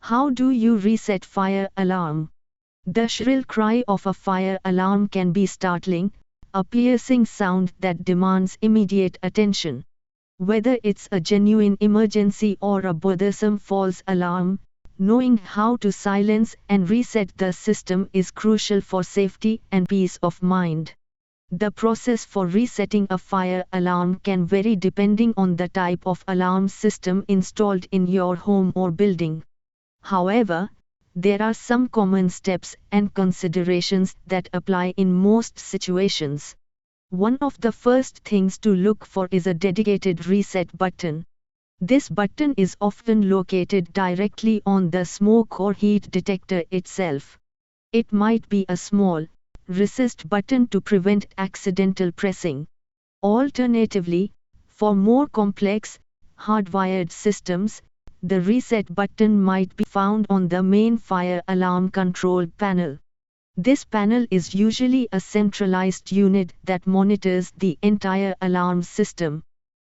How do you reset fire alarm? The shrill cry of a fire alarm can be startling, a piercing sound that demands immediate attention. Whether it's a genuine emergency or a bothersome false alarm, knowing how to silence and reset the system is crucial for safety and peace of mind. The process for resetting a fire alarm can vary depending on the type of alarm system installed in your home or building. However, there are some common steps and considerations that apply in most situations. One of the first things to look for is a dedicated reset button. This button is often located directly on the smoke or heat detector itself. It might be a small, resist button to prevent accidental pressing. Alternatively, for more complex, hardwired systems, the reset button might be found on the main fire alarm control panel. This panel is usually a centralized unit that monitors the entire alarm system.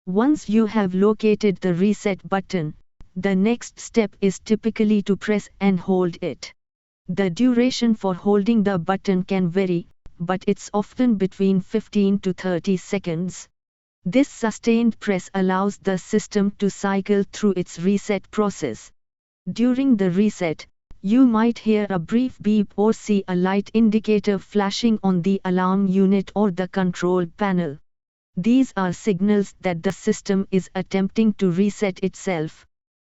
Once you have located the reset button, the next step is typically to press and hold it. The duration for holding the button can vary, but it's often between 15 to 30 seconds. This sustained press allows the system to cycle through its reset process. During the reset, you might hear a brief beep or see a light indicator flashing on the alarm unit or the control panel. These are signals that the system is attempting to reset itself.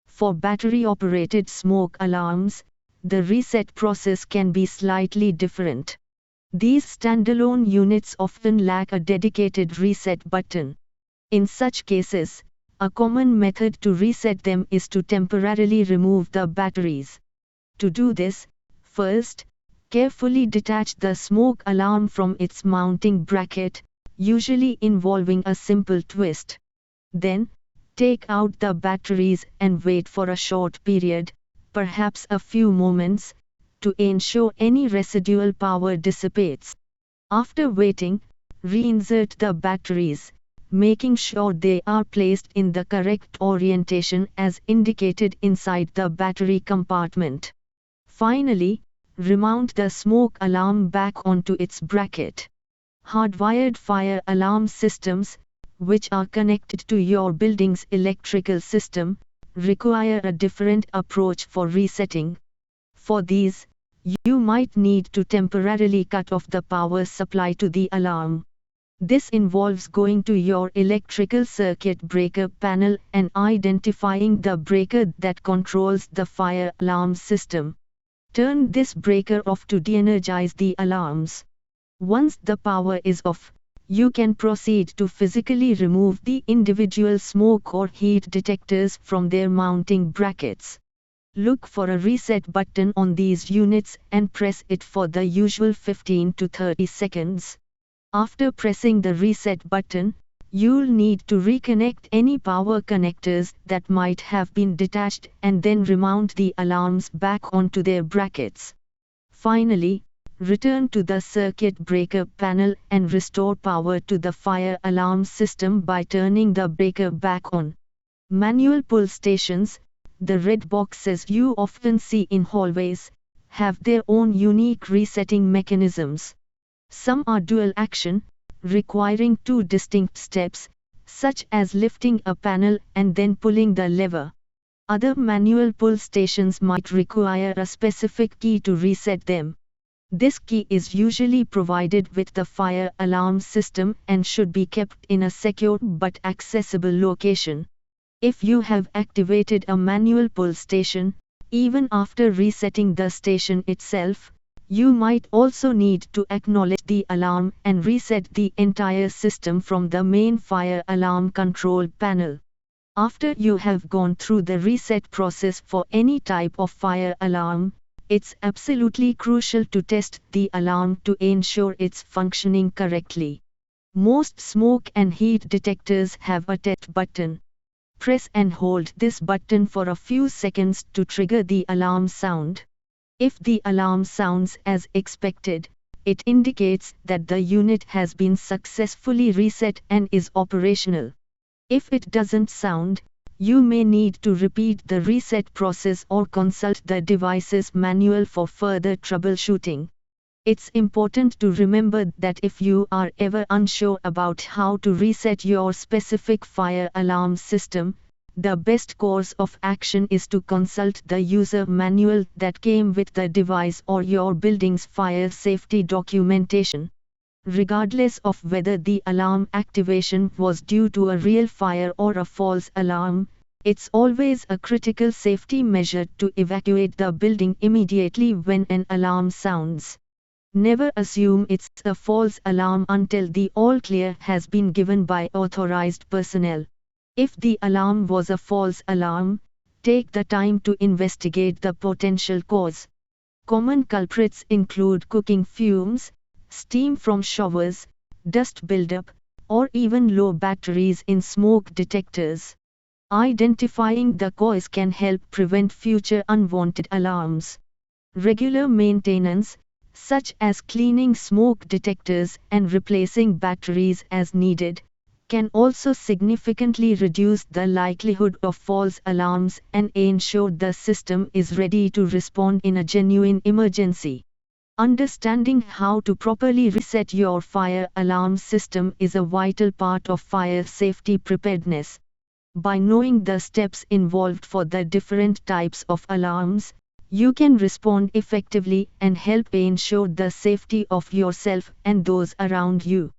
For battery-operated smoke alarms, the reset process can be slightly different. These standalone units often lack a dedicated reset button. In such cases, a common method to reset them is to temporarily remove the batteries. To do this, first, carefully detach the smoke alarm from its mounting bracket, usually involving a simple twist. Then, take out the batteries and wait for a short period, perhaps a few moments, to ensure any residual power dissipates. After waiting, reinsert the batteries, making sure they are placed in the correct orientation as indicated inside the battery compartment. Finally, remount the smoke alarm back onto its bracket. Hardwired fire alarm systems, which are connected to your building's electrical system, require a different approach for resetting. For these, you might need to temporarily cut off the power supply to the alarm. This involves going to your electrical circuit breaker panel and identifying the breaker that controls the fire alarm system. Turn this breaker off to de-energize the alarms. Once the power is off, you can proceed to physically remove the individual smoke or heat detectors from their mounting brackets. Look for a reset button on these units and press it for the usual 15 to 30 seconds. After pressing the reset button, you'll need to reconnect any power connectors that might have been detached and then remount the alarms back onto their brackets. Finally, return to the circuit breaker panel and restore power to the fire alarm system by turning the breaker back on. Manual pull stations, the red boxes you often see in hallways, have their own unique resetting mechanisms. Some are dual action, requiring two distinct steps, such as lifting a panel and then pulling the lever. Other manual pull stations might require a specific key to reset them. This key is usually provided with the fire alarm system and should be kept in a secure but accessible location. If you have activated a manual pull station, even after resetting the station itself, you might also need to acknowledge the alarm and reset the entire system from the main fire alarm control panel. After you have gone through the reset process for any type of fire alarm, it's absolutely crucial to test the alarm to ensure it's functioning correctly. Most smoke and heat detectors have a test button. Press and hold this button for a few seconds to trigger the alarm sound. If the alarm sounds as expected, it indicates that the unit has been successfully reset and is operational. If it doesn't sound, You may need to repeat the reset process or consult the device's manual for further troubleshooting. It's important to remember that if you are ever unsure about how to reset your specific fire alarm system, the best course of action is to consult the user manual that came with the device or your building's fire safety documentation. Regardless of whether the alarm activation was due to a real fire or a false alarm, it's always a critical safety measure to evacuate the building immediately when an alarm sounds. Never assume it's a false alarm until the all clear has been given by authorized personnel. If the alarm was a false alarm, take the time to investigate the potential cause. Common culprits include cooking fumes, steam from showers, dust buildup, or even low batteries in smoke detectors. Identifying the cause can help prevent future unwanted alarms. Regular maintenance, such as cleaning smoke detectors and replacing batteries as needed, can also significantly reduce the likelihood of false alarms and ensure the system is ready to respond in a genuine emergency. Understanding how to properly reset your fire alarm system is a vital part of fire safety preparedness. By knowing the steps involved for the different types of alarms, you can respond effectively and help ensure the safety of yourself and those around you.